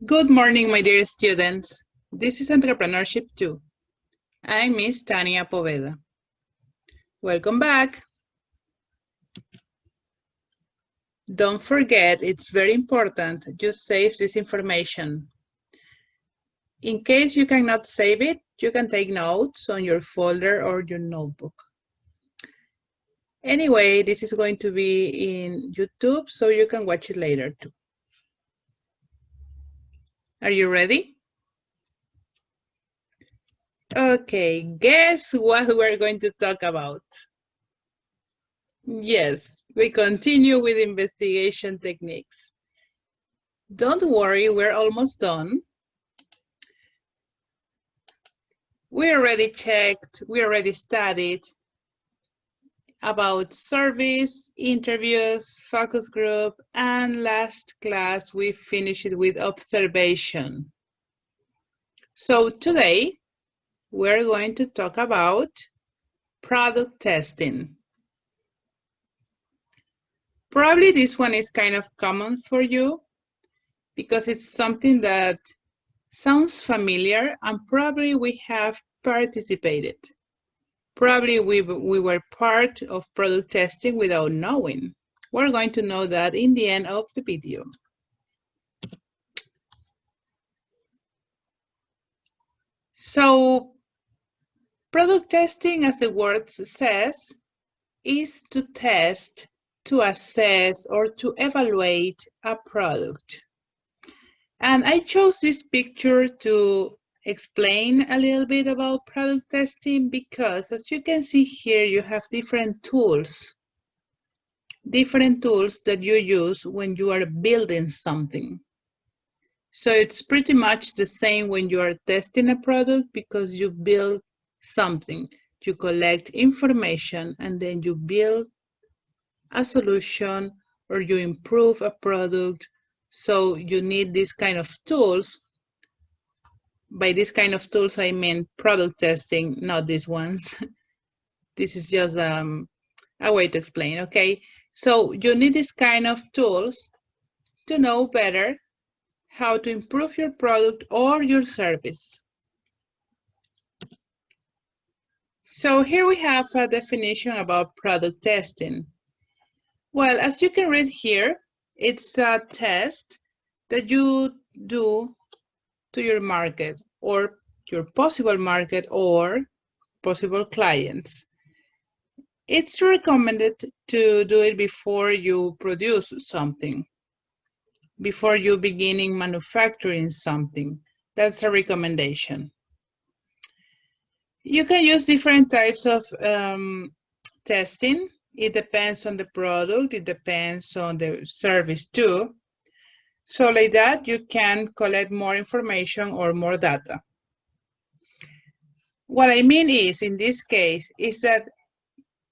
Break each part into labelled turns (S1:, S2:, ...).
S1: Good morning, my dear students. This is Entrepreneurship 2. I'm Miss Tania Poveda. Welcome back. Don't forget, it's very important, just save this information. In case you cannot save it, you can take notes on your folder or your notebook. Anyway, this is going to be in YouTube, so you can watch it later too. Are you ready? Okay, guess what we're going to talk about? Yes, we continue with investigation techniques. Don't worry, we're almost done. We already checked, we already studied about surveys, interviews, focus group, and last class we finished it with observation. So today we're going to talk about product testing. Probably this one is kind of common for you because it's something that sounds familiar and probably we have participated. Probably we were part of product testing without knowing. We're going to know that in the end of the video. So, product testing, as the word says, is to test, to assess, or to evaluate a product. And I chose this picture to explain a little bit about product testing because, as you can see here, you have different tools that you use when you are building something. So it's pretty much the same when you are testing a product because you build something. You collect information and then you build a solution or you improve a product. So you need this kind of tools. By this kind of tools, I mean product testing, not these ones. This is just a way to explain, okay? So you need this kind of tools to know better how to improve your product or your service. So here we have a definition about product testing. Well, as you can read here, it's a test that you do to your market or your possible market or possible clients. It's recommended to do it before you produce something, before you beginning manufacturing something. That's a recommendation. You can use different types of testing. It depends on the product, it depends on the service too. So like that, you can collect more information or more data. What I mean is, in this case, is that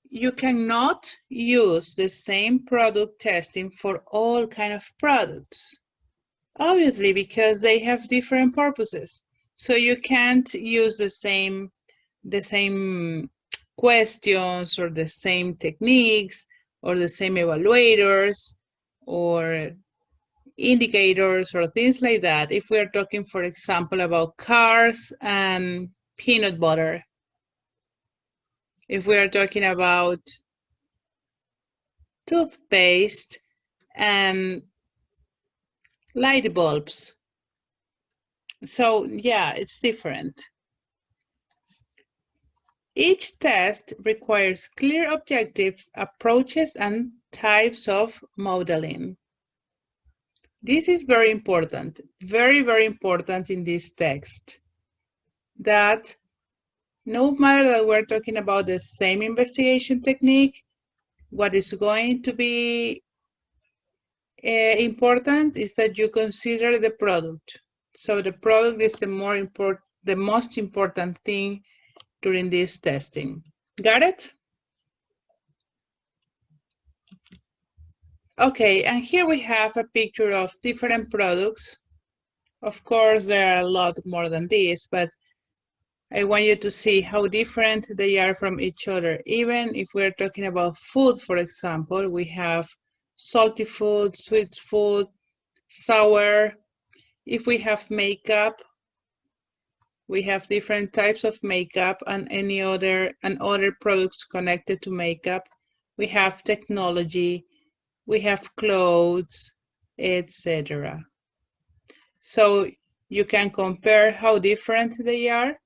S1: you cannot use the same product testing for all kind of products. Obviously, because they have different purposes. So you can't use the same questions or the same techniques or the same evaluators or indicators or things like that. If we're talking, for example, about cars and peanut butter, if we are talking about toothpaste and light bulbs. So yeah, it's different. Each test requires clear objectives, approaches, and types of modeling. This is very important, very, very important in this text, that no matter that we're talking about the same investigation technique, what is going to be important is that you consider the product. So the product is the most important thing during this testing. Got it? Okay, and here we have a picture of different products. Of course, there are a lot more than this, but I want you to see how different they are from each other. Even if we're talking about food, for example, we have salty food, sweet food, sour, If we have makeup, we have different types of makeup and other products connected to makeup. We have technology, we have clothes, etc. So you can compare how different they are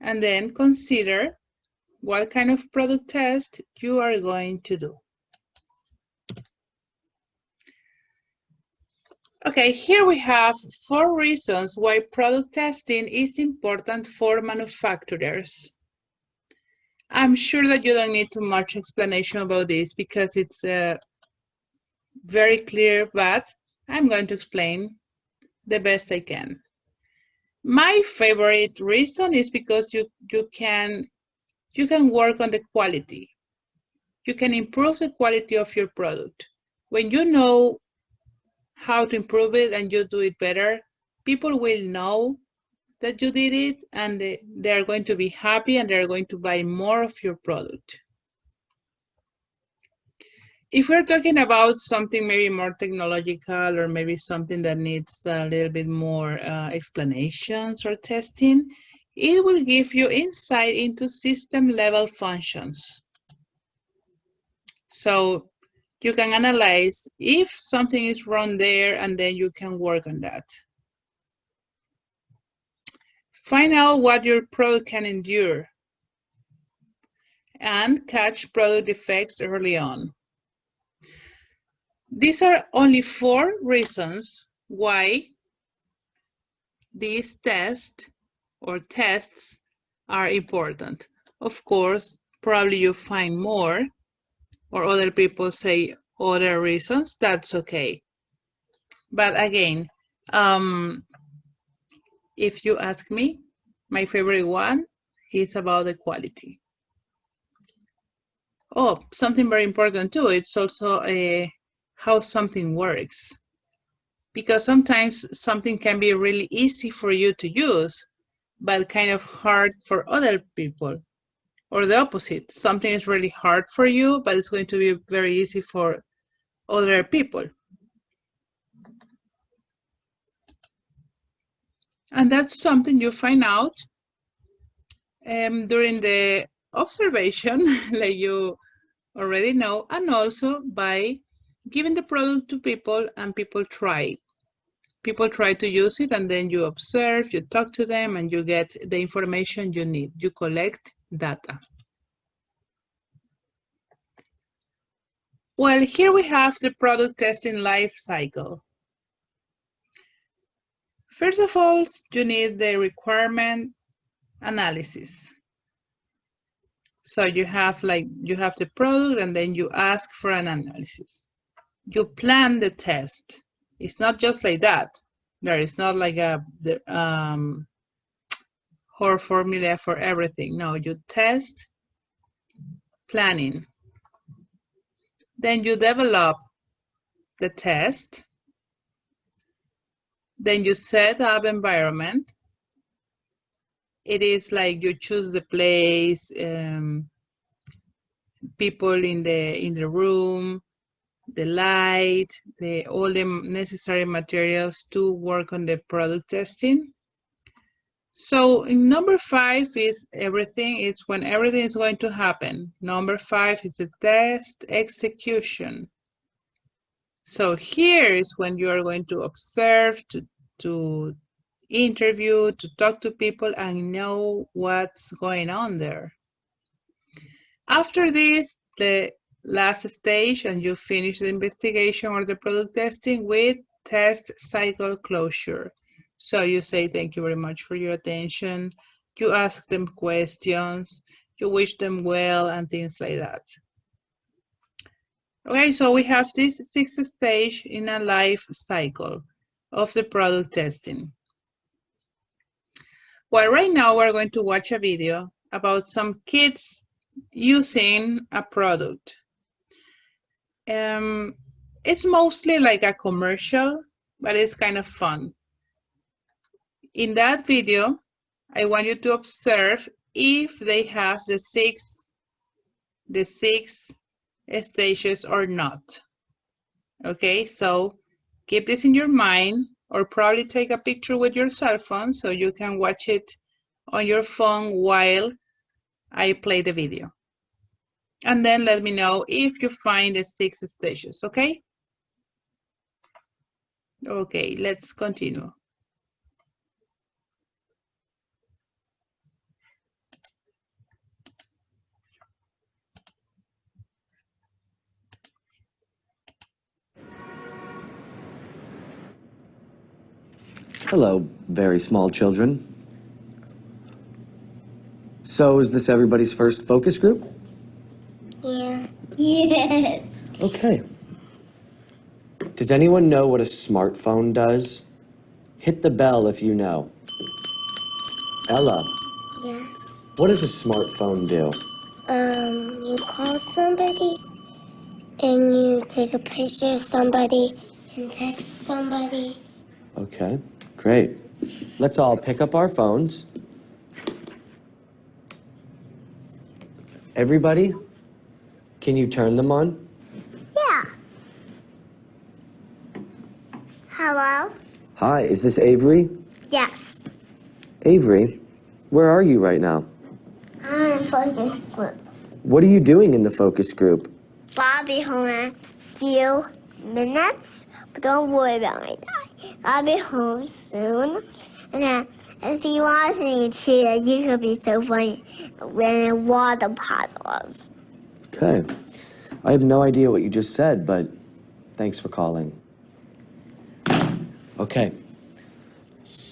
S1: and then consider what kind of product test you are going to do. Okay, here we have 4 reasons why product testing is important for manufacturers. I'm sure that you don't need too much explanation about this because it's very clear, but I'm going to explain the best I can. My favorite reason is because you can work on the quality. You can improve the quality of your product. When you know how to improve it and you do it better, people will know that you did it and they are going to be happy and they're going to buy more of your product. If we're talking about something maybe more technological or maybe something that needs a little bit more explanations or testing, it will give you insight into system level functions. So you can analyze if something is wrong there and then you can work on that. Find out what your product can endure and catch product defects early on. These are only 4 reasons why these tests are important. Of course, probably you find more or other people say other reasons, that's okay. But again, if you ask me, my favorite one is about the quality. Oh, something very important too, it's also how something works. Because sometimes something can be really easy for you to use, but kind of hard for other people. Or the opposite, something is really hard for you, but it's going to be very easy for other people. And that's something you find out during the observation, like you already know, and also by giving the product to people and people try. People try to use it and then you observe, you talk to them, and you get the information you need. You collect data. Well, here we have the product testing life cycle. First of all, you need the requirement analysis. So you have the product and then you ask for an analysis. You plan the test. It's not just like that. There is not like a whole formula for everything. No, you test, planning. Then you develop the test. Then you set up environment. It is like you choose the place, people in the room, the light, all the necessary materials to work on the product testing. So in number 5 is everything. It's when everything is going to happen. Number 5 is the test execution. So here is when you are going to observe, to interview, to talk to people and know what's going on there. After this, the last stage, and you finish the investigation or the product testing with test cycle closure. So you say thank you very much for your attention, you ask them questions, you wish them well, and things like that. Okay, so we have this 6th stage in a life cycle of the product testing. Well, right now we're going to watch a video about some kids using a product. It's mostly like a commercial, but it's kind of fun. In that video, I want you to observe if they have the six stages or not. Okay, so keep this in your mind or probably take a picture with your cell phone so you can watch it on your phone while I play the video. And then let me know if you find the 6 stages, okay? Okay, let's continue.
S2: Hello, very small children. So is this everybody's first focus group?
S3: Yeah. Yes.
S2: Okay. Does anyone know what a smartphone does? Hit the bell if you know. Ella,
S3: Yeah.
S2: what does a smartphone do?
S3: You call somebody and you take a picture of somebody and text somebody.
S2: Okay, great. Let's all pick up our phones. Everybody, can you turn them on?
S3: Yeah. Hello?
S2: Hi, is this Avery?
S3: Yes.
S2: Avery, where are you right now?
S3: I'm in focus group.
S2: What are you doing in the focus group?
S3: I'll be home in a few minutes, but don't worry about my dad. I'll be home soon. And then if you want to see a cheetah, you could be so funny when water puddles.
S2: Okay. I have no idea what you just said, but thanks for calling. Okay.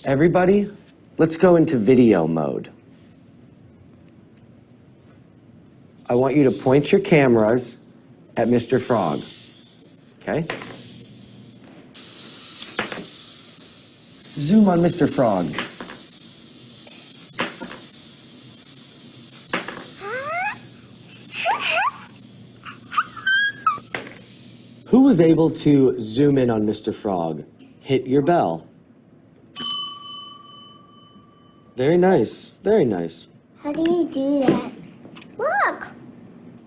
S2: Everybody, let's go into video mode. I want you to point your cameras at Mr. Frog. Okay? Zoom on Mr. Frog. Who was able to zoom in on Mr. Frog? Hit your bell. Very nice, very nice.
S3: How do you do that? Look!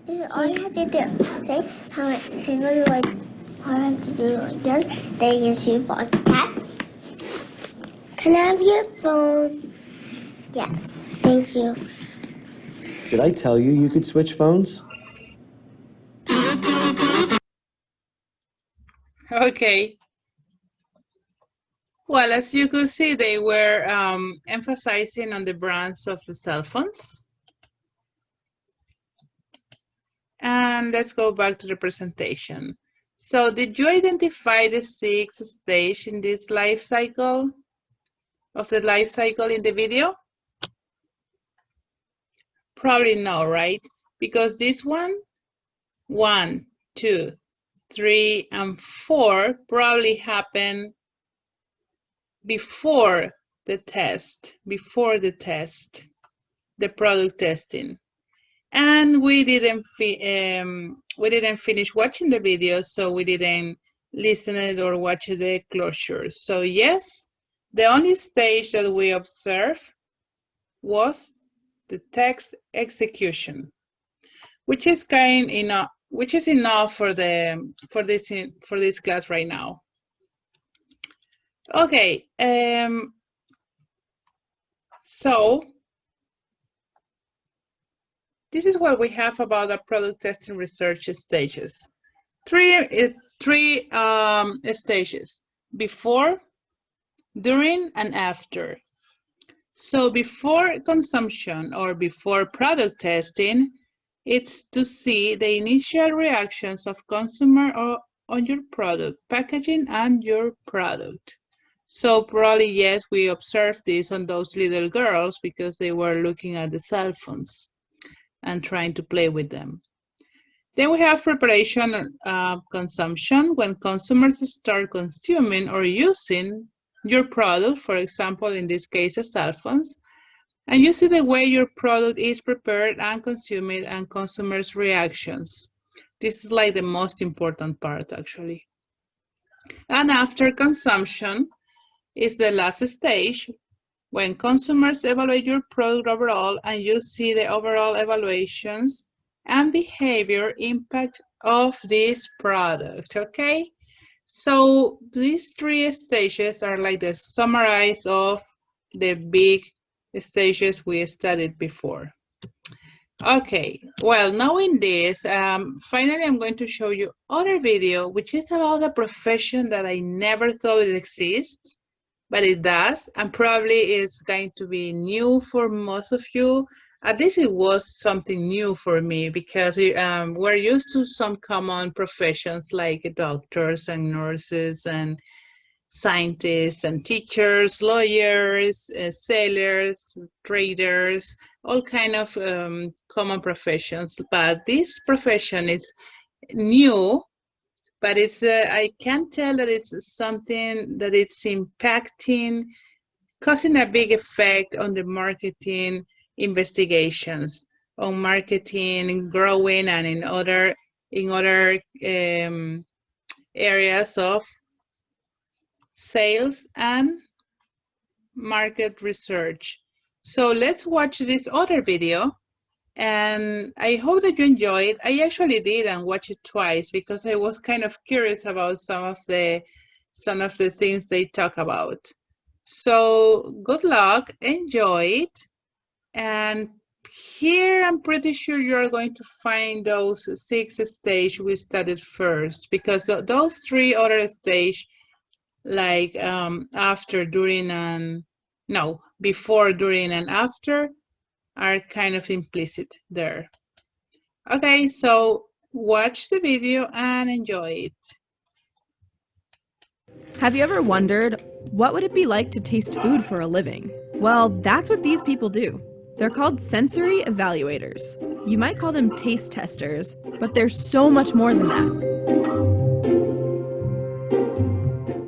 S3: This is all you have to do. Okay? How my fingers like, all I have to do like this. Then you shoot for tap. Can I have your phone? Yes. Thank you.
S2: Did I tell you you could switch phones?
S1: Okay. Well, as you could see, they were emphasizing on the brands of the cell phones. And let's go back to the presentation. So did you identify the 6 stage in this life cycle, of the life cycle in the video? Probably no, right? Because this one, 1, 2, 3, and 4 probably happened before the test, the product testing. And we didn't finish watching the video, so we didn't listen it or watch the closure. So yes, the only stage that we observed was the text execution, which is enough for this class right now. Okay, so this is what we have about our product testing research stages. Three stages: before, during, and after. So before consumption or before product testing, it's to see the initial reactions of consumer on your product, packaging, and your product. So probably, yes, we observed this on those little girls because they were looking at the cell phones and trying to play with them. Then we have preparation consumption, when consumers start consuming or using your product, for example, in this case, the cell phones, and you see the way your product is prepared and consumed and consumers' reactions. This is like the most important part, actually. And after consumption is the last stage, when consumers evaluate your product overall and you see the overall evaluations and behavior impact of this product, okay? So these 3 stages are like the summarize of the big stages we studied before. Okay, well, knowing this, finally I'm going to show you other video, which is about a profession that I never thought it exists, but it does, and probably it's going to be new for most of you. At least it was something new for me because we're used to some common professions like doctors and nurses and scientists and teachers, lawyers, sailors, traders, all kind of common professions. But this profession is new, but it's I can tell that it's something that it's impacting, causing a big effect on the marketing investigations, on marketing growing and in other areas of sales and market research. So let's watch this other video, and I hope that you enjoy it. I actually did and watched it twice because I was kind of curious about some of the things they talk about. So good luck, enjoy it, and here I'm pretty sure you're going to find those 6 stages we studied first, because those 3 other stages, like after, during, and no, before, during, and after, are kind of implicit there. Okay, so watch the video and enjoy it.
S4: Have you ever wondered, what would it be like to taste food for a living? Well, that's what these people do. They're called sensory evaluators. You might call them taste testers, but they're so much more than that.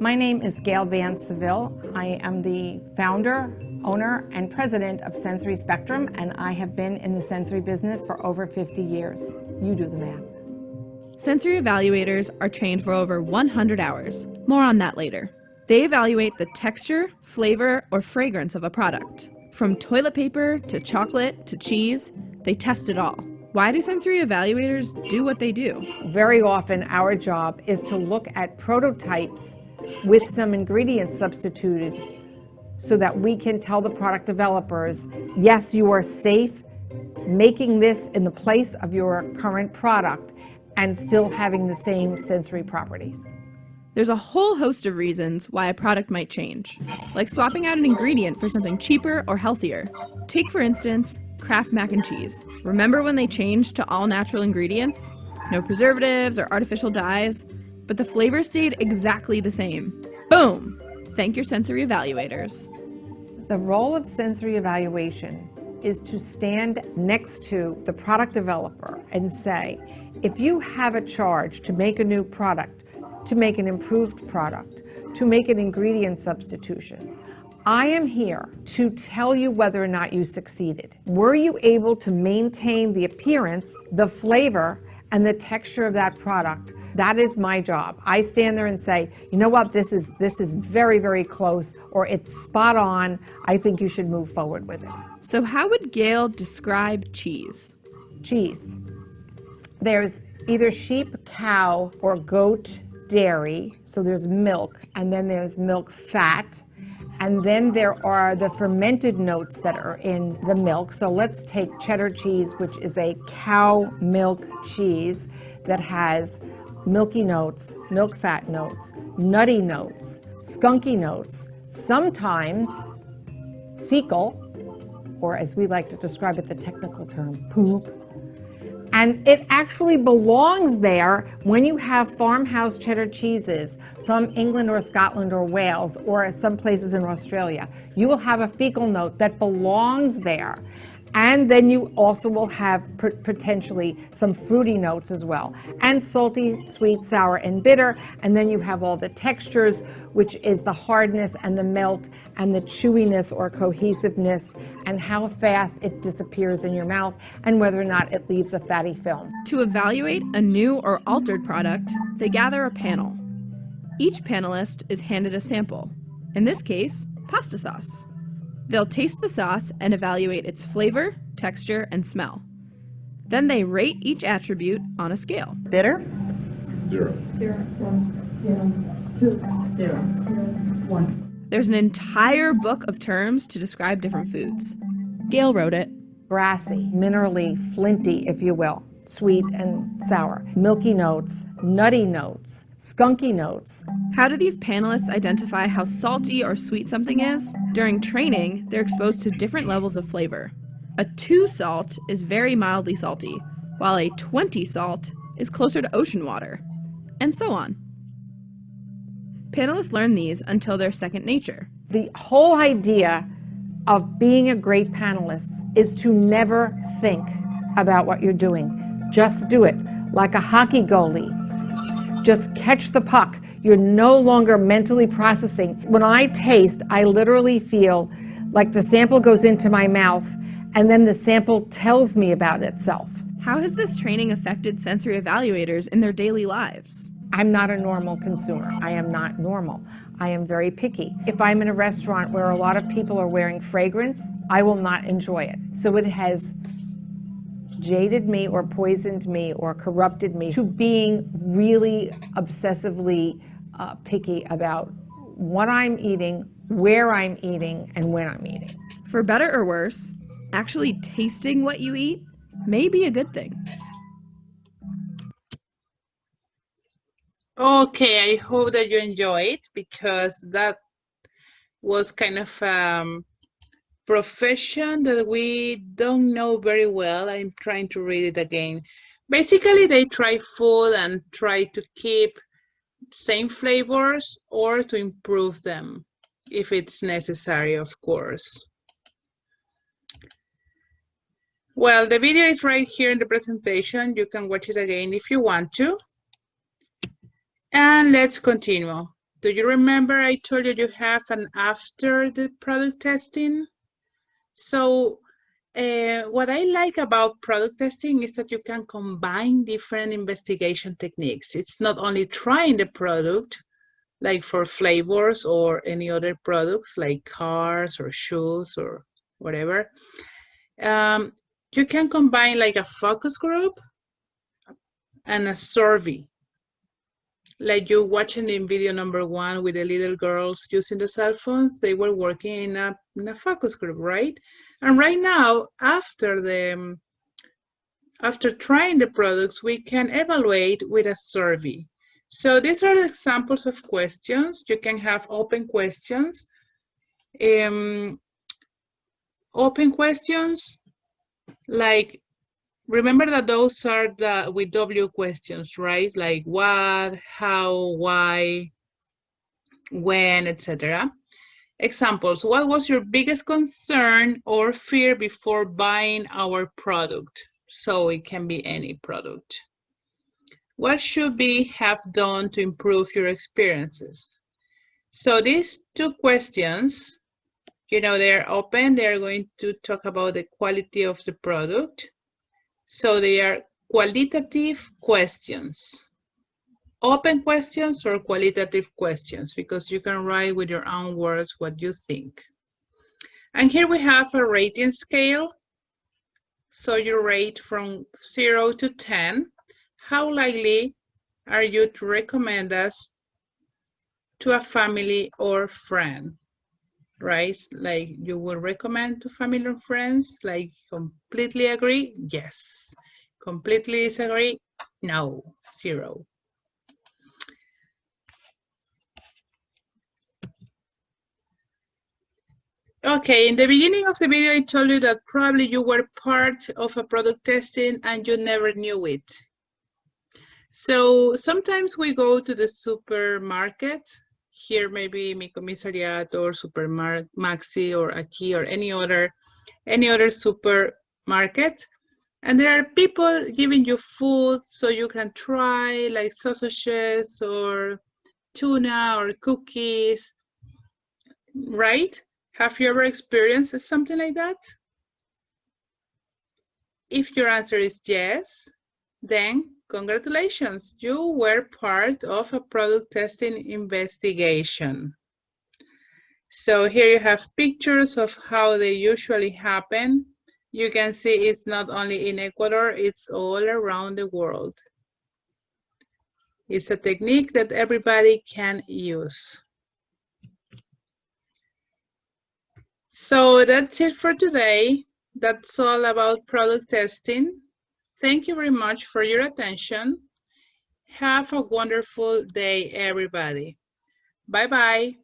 S5: My name is Gail Van Seville. I am the founder, owner, and president of Sensory Spectrum, and I have been in the sensory business for over 50 years. You do the math.
S4: Sensory evaluators are trained for over 100 hours. More on that later. They evaluate the texture, flavor, or fragrance of a product. From toilet paper to chocolate to cheese, they test it all. Why do sensory evaluators do what they do?
S5: Very often, our job is to look at prototypes with some ingredients substituted so that we can tell the product developers, yes, you are safe making this in the place of your current product and still having the same sensory properties.
S4: There's a whole host of reasons why a product might change, like swapping out an ingredient for something cheaper or healthier. Take, for instance, Kraft mac and cheese. Remember when they changed to all natural ingredients? No preservatives or artificial dyes, but the flavor stayed exactly the same. Boom! Thank your sensory evaluators.
S5: The role of sensory evaluation is to stand next to the product developer and say, if you have a charge to make a new product, to make an improved product, to make an ingredient substitution, I am here to tell you whether or not you succeeded. Were you able to maintain the appearance, the flavor, and the texture of that product? That is my job. I stand there and say, you know what, this is very, very close, or it's spot on. I think you should move forward with it.
S4: So how would Gail describe cheese?
S5: Cheese. There's either sheep, cow, or goat dairy. So there's milk, and then there's milk fat. And then there are the fermented notes that are in the milk. So let's take cheddar cheese, which is a cow milk cheese that has milky notes, milk fat notes, nutty notes, skunky notes, sometimes fecal, or as we like to describe it, the technical term, poop. And it actually belongs there when you have farmhouse cheddar cheeses from England or Scotland or Wales or some places in Australia. You will have a fecal note that belongs there. And then you also will have potentially some fruity notes as well, and salty, sweet, sour, and bitter. And then you have all the textures, which is the hardness and the melt and the chewiness or cohesiveness and how fast it disappears in your mouth and whether or not it leaves a fatty film.
S4: To evaluate a new or altered product, they gather a panel. Each panelist is handed a sample, in this case, pasta sauce. They'll taste the sauce and evaluate its flavor, texture, and smell. Then they rate each attribute on a scale.
S5: Bitter?
S6: 0.
S4: There's an entire book of terms to describe different foods. Gail wrote it.
S5: Grassy, minerally, flinty, if you will, sweet and sour, milky notes, nutty notes, skunky notes.
S4: How do these panelists identify how salty or sweet something is? During training, they're exposed to different levels of flavor. A 2 salt is very mildly salty, while a 20 salt is closer to ocean water, and so on. Panelists learn these until they're second nature.
S5: The whole idea of being a great panelist is to never think about what you're doing. Just do it, like a hockey goalie. Just catch the puck. You're no longer mentally processing. When I taste, I literally feel like the sample goes into my mouth and then the sample tells me about itself.
S4: How has this training affected sensory evaluators in their daily lives?
S5: I'm not a normal consumer. I am not normal. I am very picky. If I'm in a restaurant where a lot of people are wearing fragrance, I will not enjoy it. So it has jaded me or poisoned me or corrupted me to being really obsessively picky about what I'm eating, where I'm eating, and when I'm eating.
S4: For better or worse, actually tasting what you eat may be a good thing.
S1: Okay, I hope that you enjoy it, because that was kind of profession that we don't know very well. I'm trying to read it again. Basically, they try food and try to keep same flavors or to improve them if it's necessary, of course. Well, the video is right here in the presentation. You can watch it again if you want to. And let's continue. Do you remember I told you you have an after the product testing? So what I like about product testing is that you can combine different investigation techniques. It's not only trying the product, like for flavors or any other products like cars or shoes or whatever. You can combine like a focus group and a survey. Like you watching in video number 1 with the little girls using the cell phones, they were working in a focus group, right? And right now, after trying the products, we can evaluate with a survey. So these are the examples of questions. You can have open questions. Open questions, like, remember that those are the with W questions, right? Like what, how, why, when, etc. Examples: what was your biggest concern or fear before buying our product? So it can be any product. What should we have done to improve your experiences? So these 2 questions, you know, they're open. They're going to talk about the quality of the product. So they are qualitative questions. Open questions or qualitative questions, because you can write with your own words what you think. And here we have a rating scale. So you rate from 0 to 10. How likely are you to recommend us to a family or friend, right? Like you will recommend to family or friends, like completely agree? Yes. Completely disagree? No, 0. Okay, in the beginning of the video, I told you that probably you were part of a product testing and you never knew it. So sometimes we go to the supermarket, here maybe Mi Comisariato or Supermarket Maxi or Aquí or any other supermarket, and there are people giving you food so you can try, like sausages or tuna or cookies, right? Have you ever experienced something like that? If your answer is yes, then congratulations, you were part of a product testing investigation. So here you have pictures of how they usually happen. You can see it's not only in Ecuador, it's all around the world. It's a technique that everybody can use. So that's it for today. That's all about product testing. Thank you very much for your attention. Have a wonderful day, everybody. Bye-bye.